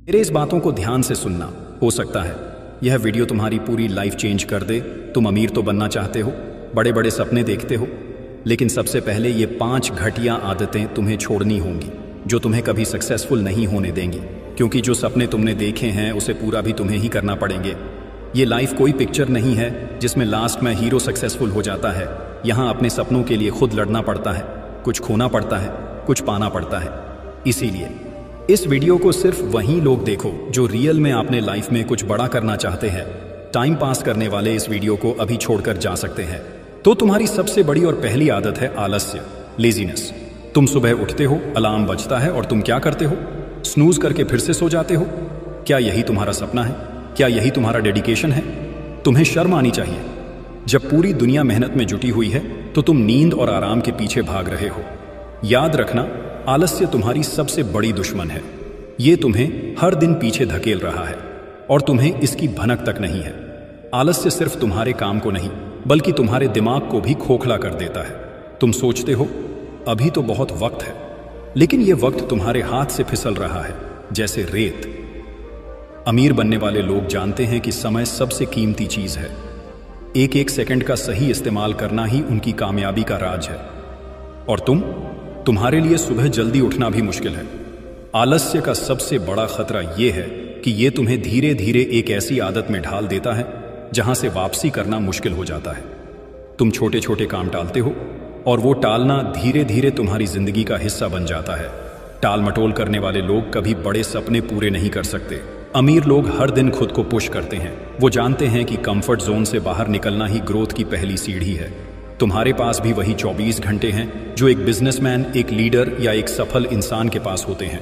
मेरे इस बातों को ध्यान से सुनना। हो सकता है यह वीडियो तुम्हारी पूरी लाइफ चेंज कर दे। तुम अमीर तो बनना चाहते हो, बड़े बड़े सपने देखते हो, लेकिन सबसे पहले ये 5 घटिया आदतें तुम्हें छोड़नी होंगी जो तुम्हें कभी सक्सेसफुल नहीं होने देंगी, क्योंकि जो सपने तुमने देखे हैं उसे पूरा भी तुम्हें ही करना पड़ेंगे। ये लाइफ कोई पिक्चर नहीं है जिसमें लास्ट में हीरो सक्सेसफुल हो जाता है। यहाँ अपने सपनों के लिए खुद लड़ना पड़ता है, कुछ खोना पड़ता है, कुछ पाना पड़ता है। इसीलिए इस वीडियो को सिर्फ वही लोग देखो जो रियल में अपने लाइफ में कुछ बड़ा करना चाहते हैं। टाइम पास करने वाले इस वीडियो को अभी छोड़कर जा सकते हैं। तो तुम्हारी सबसे बड़ी और पहली आदत है आलस्य, लेजीनेस। तुम सुबह उठते हो, अलार्म बजता है और तुम क्या करते हो? स्नूज करके फिर से सो जाते हो। क्या यही तुम्हारा सपना है? क्या यही तुम्हारा डेडिकेशन है? तुम्हें शर्म आनी चाहिए। जब पूरी दुनिया मेहनत में जुटी हुई है तो तुम नींद और आराम के पीछे भाग रहे हो। याद रखना, आलस्य तुम्हारी सबसे बड़ी दुश्मन है। ये तुम्हें हर दिन पीछे धकेल रहा है और तुम्हें इसकी भनक तक नहीं है। आलस्य सिर्फ तुम्हारे काम को नहीं बल्कि तुम्हारे दिमाग को भी खोखला कर देता है। तुम सोचते हो अभी तो बहुत वक्त है, लेकिन यह वक्त तुम्हारे हाथ से फिसल रहा है जैसे रेत। अमीर बनने वाले लोग जानते हैं कि समय सबसे कीमती चीज है। एक एक सेकंड का सही इस्तेमाल करना ही उनकी कामयाबी का राज है। और तुम्हारे लिए सुबह जल्दी उठना भी मुश्किल है। आलस्य का सबसे बड़ा खतरा यह है कि यह तुम्हें धीरे धीरे एक ऐसी आदत में ढाल देता है जहां से वापसी करना मुश्किल हो जाता है। तुम छोटे छोटे काम टालते हो और वो टालना धीरे धीरे तुम्हारी जिंदगी का हिस्सा बन जाता है। टाल मटोल करने वाले लोग कभी बड़े सपने पूरे नहीं कर सकते। अमीर लोग हर दिन खुद को पुश करते हैं। वो जानते हैं कि कंफर्ट जोन से बाहर निकलना ही ग्रोथ की पहली सीढ़ी है। तुम्हारे पास भी वही 24 घंटे हैं जो एक बिजनेसमैन, एक लीडर या एक सफल इंसान के पास होते हैं,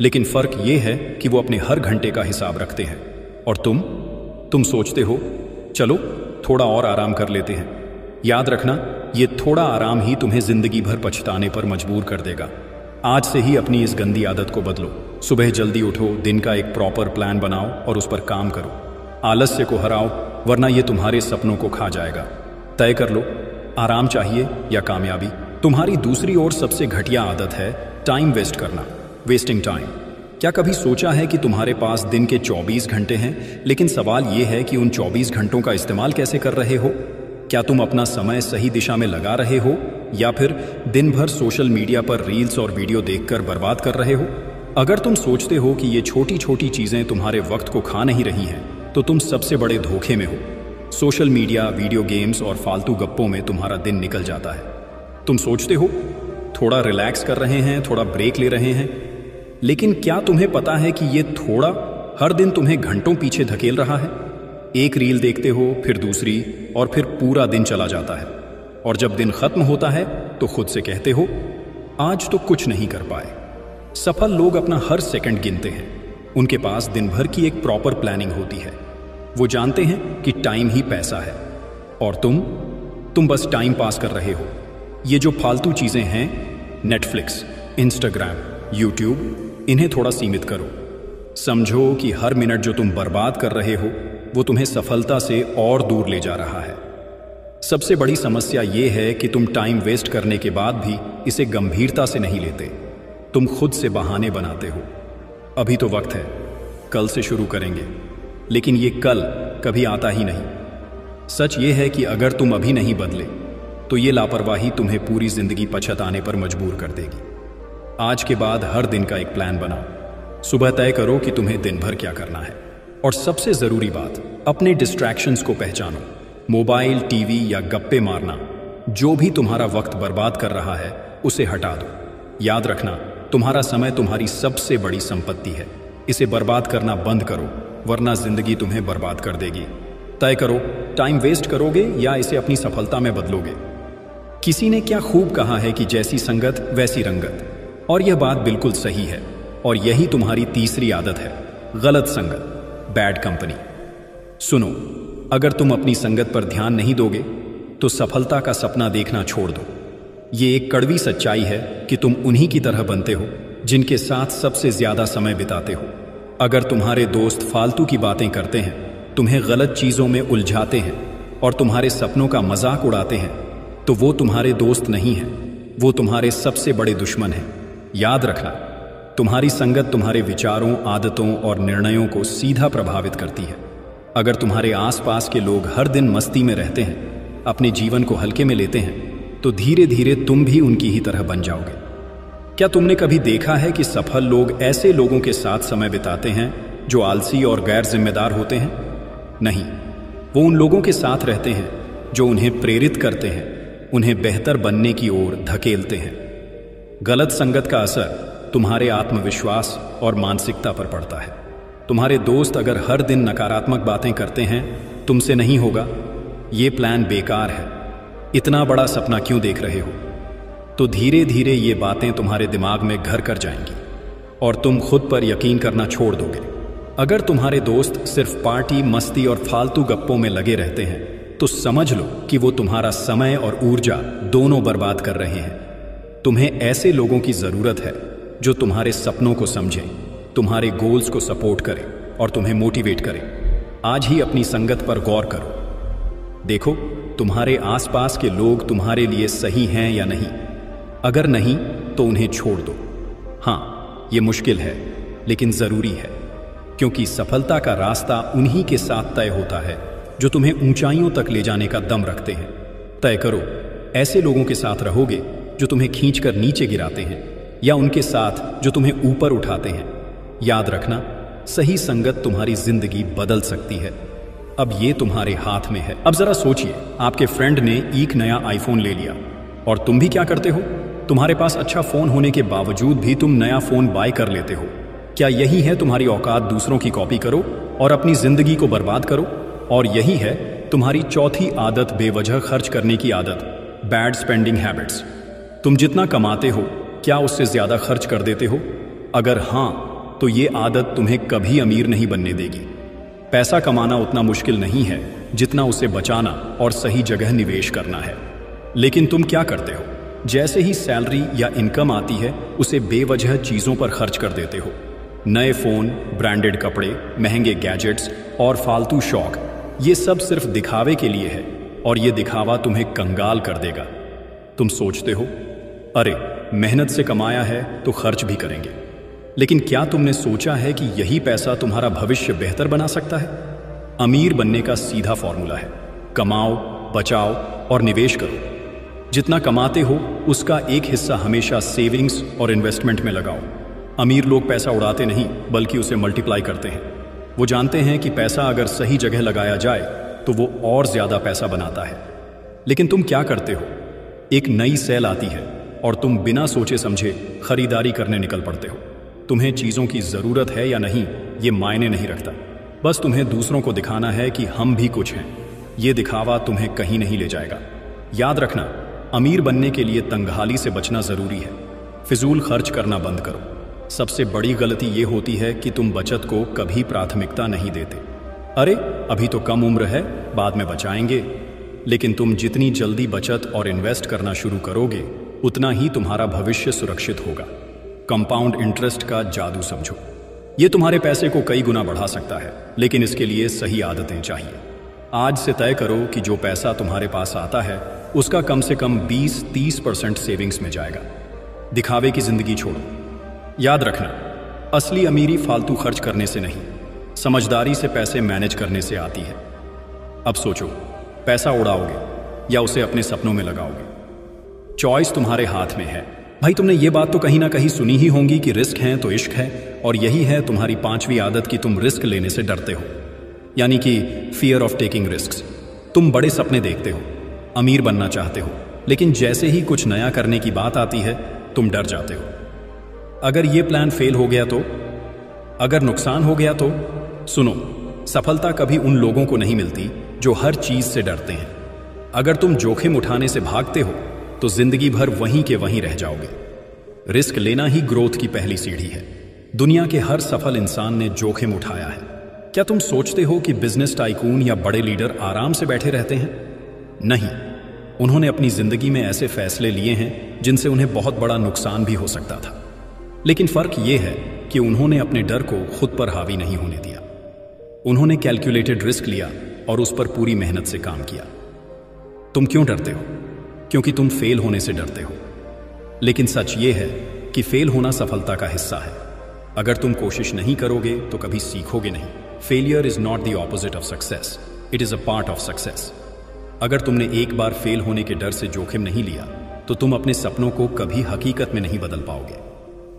लेकिन फर्क ये है कि वो अपने हर घंटे का हिसाब रखते हैं। और तुम सोचते हो चलो थोड़ा और आराम कर लेते हैं। याद रखना, ये थोड़ा आराम ही तुम्हें जिंदगी भर पछताने पर मजबूर कर देगा। आज से ही अपनी इस गंदी आदत को बदलो। सुबह जल्दी उठो, दिन का एक प्रॉपर प्लान बनाओ और उस पर काम करो। आलस्य को हराओ, वरना ये तुम्हारे सपनों को खा जाएगा। तय कर लो, आराम चाहिए या कामयाबी। तुम्हारी दूसरी ओर सबसे घटिया आदत है टाइम वेस्ट करना, वेस्टिंग टाइम। क्या कभी सोचा है कि तुम्हारे पास दिन के 24 घंटे हैं, लेकिन सवाल यह है कि उन 24 घंटों का इस्तेमाल कैसे कर रहे हो? क्या तुम अपना समय सही दिशा में लगा रहे हो या फिर दिन भर सोशल मीडिया पर रील्स और वीडियो देखकर बर्बाद कर रहे हो? अगर तुम सोचते हो कि ये छोटी छोटी चीजें तुम्हारे वक्त को खा नहीं रही हैं, तो तुम सबसे बड़े धोखे में हो। सोशल मीडिया, वीडियो गेम्स और फालतू गप्पों में तुम्हारा दिन निकल जाता है। तुम सोचते हो थोड़ा रिलैक्स कर रहे हैं, थोड़ा ब्रेक ले रहे हैं, लेकिन क्या तुम्हें पता है कि ये थोड़ा हर दिन तुम्हें घंटों पीछे धकेल रहा है? एक रील देखते हो, फिर दूसरी, और फिर पूरा दिन चला जाता है। और जब दिन खत्म होता है तो खुद से कहते हो आज तो कुछ नहीं कर पाए। सफल लोग अपना हर सेकंड गिनते हैं। उनके पास दिन भर की एक प्रॉपर प्लानिंग होती है। वो जानते हैं कि टाइम ही पैसा है। और तुम बस टाइम पास कर रहे हो। ये जो फालतू चीजें हैं, नेटफ्लिक्स, इंस्टाग्राम, यूट्यूब, इन्हें थोड़ा सीमित करो। समझो कि हर मिनट जो तुम बर्बाद कर रहे हो वो तुम्हें सफलता से और दूर ले जा रहा है। सबसे बड़ी समस्या ये है कि तुम टाइम वेस्ट करने के बाद भी इसे गंभीरता से नहीं लेते। तुम खुद से बहाने बनाते हो। अभी तो वक्त है, कल से शुरू करेंगे, लेकिन ये कल कभी आता ही नहीं। सच ये है कि अगर तुम अभी नहीं बदले तो ये लापरवाही तुम्हें पूरी जिंदगी पछताने पर मजबूर कर देगी। आज के बाद हर दिन का एक प्लान बनाओ। सुबह तय करो कि तुम्हें दिन भर क्या करना है। और सबसे जरूरी बात, अपने डिस्ट्रैक्शंस को पहचानो। मोबाइल, टीवी या गप्पे मारना, जो भी तुम्हारा वक्त बर्बाद कर रहा है उसे हटा दो। याद रखना, तुम्हारा समय तुम्हारी सबसे बड़ी संपत्ति है। इसे बर्बाद करना बंद करो, वरना जिंदगी तुम्हें बर्बाद कर देगी। तय करो, टाइम वेस्ट करोगे या इसे अपनी सफलता में बदलोगे। किसी ने क्या खूब कहा है कि जैसी संगत वैसी रंगत, और यह बात बिल्कुल सही है। और यही तुम्हारी तीसरी आदत है, गलत संगत, बैड कंपनी। सुनो, अगर तुम अपनी संगत पर ध्यान नहीं दोगे तो सफलता का सपना देखना छोड़ दो। ये एक कड़वी सच्चाई है कि तुम उन्हीं की तरह बनते हो जिनके साथ सबसे ज्यादा समय बिताते हो। अगर तुम्हारे दोस्त फालतू की बातें करते हैं, तुम्हें गलत चीजों में उलझाते हैं और तुम्हारे सपनों का मजाक उड़ाते हैं, तो वो तुम्हारे दोस्त नहीं हैं, वो तुम्हारे सबसे बड़े दुश्मन हैं। याद रखना, तुम्हारी संगत तुम्हारे विचारों, आदतों और निर्णयों को सीधा प्रभावित करती है। अगर तुम्हारे आसपास के लोग हर दिन मस्ती में रहते हैं, अपने जीवन को हल्के में लेते हैं, तो धीरे धीरे तुम भी उनकी ही तरह बन जाओगे। क्या तुमने कभी देखा है कि सफल लोग ऐसे लोगों के साथ समय बिताते हैं जो आलसी और गैर जिम्मेदार होते हैं? नहीं, वो उन लोगों के साथ रहते हैं जो उन्हें प्रेरित करते हैं, उन्हें बेहतर बनने की ओर धकेलते हैं। गलत संगत का असर तुम्हारे आत्मविश्वास और मानसिकता पर पड़ता है। तुम्हारे दोस्त अगर हर दिन नकारात्मक बातें करते हैं, तुमसे नहीं होगा, ये प्लान बेकार है, इतना बड़ा सपना क्यों देख रहे हो, तो धीरे धीरे ये बातें तुम्हारे दिमाग में घर कर जाएंगी और तुम खुद पर यकीन करना छोड़ दोगे। अगर तुम्हारे दोस्त सिर्फ पार्टी, मस्ती और फालतू गप्पों में लगे रहते हैं, तो समझ लो कि वो तुम्हारा समय और ऊर्जा दोनों बर्बाद कर रहे हैं। तुम्हें ऐसे लोगों की जरूरत है जो तुम्हारे सपनों को समझें, तुम्हारे गोल्स को सपोर्ट करें और तुम्हें मोटिवेट करें। आज ही अपनी संगत पर गौर करो। देखो, तुम्हारे आसपास के लोग तुम्हारे लिए सही हैं या नहीं। अगर नहीं, तो उन्हें छोड़ दो। हाँ, ये मुश्किल है, लेकिन जरूरी है, क्योंकि सफलता का रास्ता उन्हीं के साथ तय होता है जो तुम्हें ऊंचाइयों तक ले जाने का दम रखते हैं। तय करो, ऐसे लोगों के साथ रहोगे जो तुम्हें खींचकर नीचे गिराते हैं, या उनके साथ जो तुम्हें ऊपर उठाते हैं। याद रखना, सही संगत तुम्हारी जिंदगी बदल सकती है। अब ये तुम्हारे हाथ में है। अब जरा सोचिए, आपके फ्रेंड ने एक नया आईफोन ले लिया और तुम भी क्या करते हो? तुम्हारे पास अच्छा फोन होने के बावजूद भी तुम नया फोन बाय कर लेते हो। क्या यही है तुम्हारी औकात? दूसरों की कॉपी करो और अपनी जिंदगी को बर्बाद करो। और यही है तुम्हारी चौथी आदत, बेवजह खर्च करने की आदत, बैड स्पेंडिंग हैबिट्स। तुम जितना कमाते हो, क्या उससे ज्यादा खर्च कर देते हो? अगर हाँ, तो ये आदत तुम्हें कभी अमीर नहीं बनने देगी। पैसा कमाना उतना मुश्किल नहीं है जितना उसे बचाना और सही जगह निवेश करना है। लेकिन तुम क्या करते हो? जैसे ही सैलरी या इनकम आती है, उसे बेवजह चीजों पर खर्च कर देते हो। नए फोन, ब्रांडेड कपड़े, महंगे गैजेट्स और फालतू शौक, ये सब सिर्फ दिखावे के लिए है और ये दिखावा तुम्हें कंगाल कर देगा। तुम सोचते हो, अरे मेहनत से कमाया है तो खर्च भी करेंगे। लेकिन क्या तुमने सोचा है कि यही पैसा तुम्हारा भविष्य बेहतर बना सकता है? अमीर बनने का सीधा फॉर्मूला है, कमाओ, बचाओ और निवेश करो। जितना कमाते हो उसका एक हिस्सा हमेशा सेविंग्स और इन्वेस्टमेंट में लगाओ। अमीर लोग पैसा उड़ाते नहीं, बल्कि उसे मल्टीप्लाई करते हैं। वो जानते हैं कि पैसा अगर सही जगह लगाया जाए तो वो और ज्यादा पैसा बनाता है। लेकिन तुम क्या करते हो? एक नई सेल आती है और तुम बिना सोचे समझे खरीदारी करने निकल पड़ते हो। तुम्हें चीजों की जरूरत है या नहीं, ये मायने नहीं रखता। बस तुम्हें दूसरों को दिखाना है कि हम भी कुछ हैं। ये दिखावा तुम्हें कहीं नहीं ले जाएगा। याद रखना, अमीर बनने के लिए तंगहाली से बचना जरूरी है। फिजूल खर्च करना बंद करो। सबसे बड़ी गलती ये होती है कि तुम बचत को कभी प्राथमिकता नहीं देते। अरे अभी तो कम उम्र है, बाद में बचाएंगे। लेकिन तुम जितनी जल्दी बचत और इन्वेस्ट करना शुरू करोगे, उतना ही तुम्हारा भविष्य सुरक्षित होगा। कंपाउंड इंटरेस्ट का जादू समझो। ये तुम्हारे पैसे को कई गुना बढ़ा सकता है, लेकिन इसके लिए सही आदतें चाहिए। आज से तय करो कि जो पैसा तुम्हारे पास आता है उसका कम से कम 20-30% सेविंग्स में जाएगा। दिखावे की जिंदगी छोड़ो। याद रखना, असली अमीरी फालतू खर्च करने से नहीं, समझदारी से पैसे मैनेज करने से आती है। अब सोचो, पैसा उड़ाओगे या उसे अपने सपनों में लगाओगे? चॉइस तुम्हारे हाथ में है। भाई, तुमने ये बात तो कहीं ना कहीं सुनी ही होंगी कि रिस्क है तो इश्क है, और यही है तुम्हारी 5वीं आदत कि तुम रिस्क लेने से डरते हो, यानी कि फियर ऑफ टेकिंग रिस्क। तुम बड़े सपने देखते हो, अमीर बनना चाहते हो, लेकिन जैसे ही कुछ नया करने की बात आती है तुम डर जाते हो। अगर ये प्लान फेल हो गया तो? अगर नुकसान हो गया तो? सुनो, सफलता कभी उन लोगों को नहीं मिलती जो हर चीज से डरते हैं। अगर तुम जोखिम उठाने से भागते हो तो जिंदगी भर वहीं के वहीं रह जाओगे। रिस्क लेना ही ग्रोथ की पहली सीढ़ी है। दुनिया के हर सफल इंसान ने जोखिम उठाया है। क्या तुम सोचते हो कि बिजनेस टाइकून या बड़े लीडर आराम से बैठे रहते हैं? नहीं, उन्होंने अपनी जिंदगी में ऐसे फैसले लिए हैं जिनसे उन्हें बहुत बड़ा नुकसान भी हो सकता था। लेकिन फर्क यह है कि उन्होंने अपने डर को खुद पर हावी नहीं होने दिया। उन्होंने कैलकुलेटेड रिस्क लिया और उस पर पूरी मेहनत से काम किया। तुम क्यों डरते हो? क्योंकि तुम फेल होने से डरते हो। लेकिन सच ये है कि फेल होना सफलता का हिस्सा है। अगर तुम कोशिश नहीं करोगे तो कभी सीखोगे नहीं। Failure is not the opposite of success, it is a part of success. अगर तुमने एक बार फेल होने के डर से जोखिम नहीं लिया तो तुम अपने सपनों को कभी हकीकत में नहीं बदल पाओगे।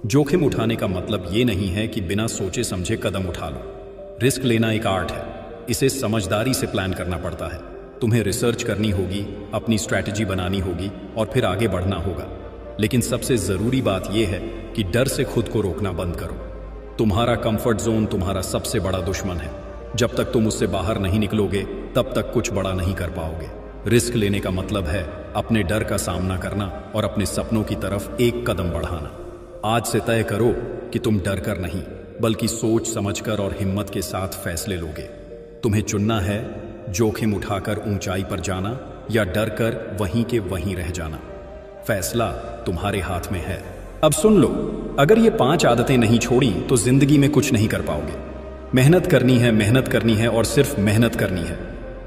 जोखिम उठाने का मतलब ये नहीं है कि बिना सोचे समझे कदम उठा लो। रिस्क लेना एक आर्ट है, इसे समझदारी से प्लान करना पड़ता है। तुम्हें रिसर्च करनी होगी, अपनी स्ट्रैटेजी बनानी होगी और फिर आगे बढ़ना होगा। लेकिन सबसे जरूरी बात यह है कि डर से खुद को रोकना बंद करो। तुम्हारा कंफर्ट जोन तुम्हारा सबसे बड़ा दुश्मन है। जब तक तुम उससे बाहर नहीं निकलोगे तब तक कुछ बड़ा नहीं कर पाओगे। रिस्क लेने का मतलब है अपने डर का सामना करना और अपने सपनों की तरफ एक कदम बढ़ाना। आज से तय करो कि तुम डर कर नहीं बल्कि सोच समझकर और हिम्मत के साथ फैसले लोगे। तुम्हें चुनना है जोखिम उठाकर ऊंचाई पर जाना या डर कर वहीं के वहीं रह जाना। फैसला तुम्हारे हाथ में है। अब सुन लो, अगर ये 5 आदतें नहीं छोड़ी तो जिंदगी में कुछ नहीं कर पाओगे। मेहनत करनी है और सिर्फ मेहनत करनी है।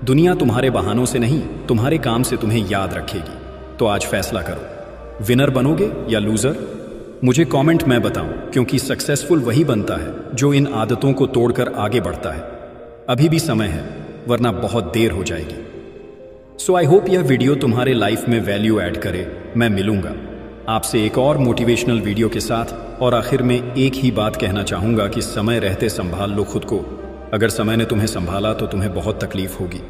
दुनिया तुम्हारे बहानों से नहीं, तुम्हारे काम से तुम्हें याद रखेगी। तो आज फैसला करो, विनर बनोगे या लूजर। मुझे कमेंट में बताओ, क्योंकि सक्सेसफुल वही बनता है जो इन आदतों को तोड़कर आगे बढ़ता है। अभी भी समय है, वरना बहुत देर हो जाएगी। सो आई होप यह वीडियो तुम्हारे लाइफ में वैल्यू ऐड करे। मैं मिलूंगा आपसे एक और मोटिवेशनल वीडियो के साथ, और आखिर में एक ही बात कहना चाहूंगा कि समय रहते संभाल लो खुद को। अगर समय ने तुम्हें संभाला तो तुम्हें बहुत तकलीफ होगी।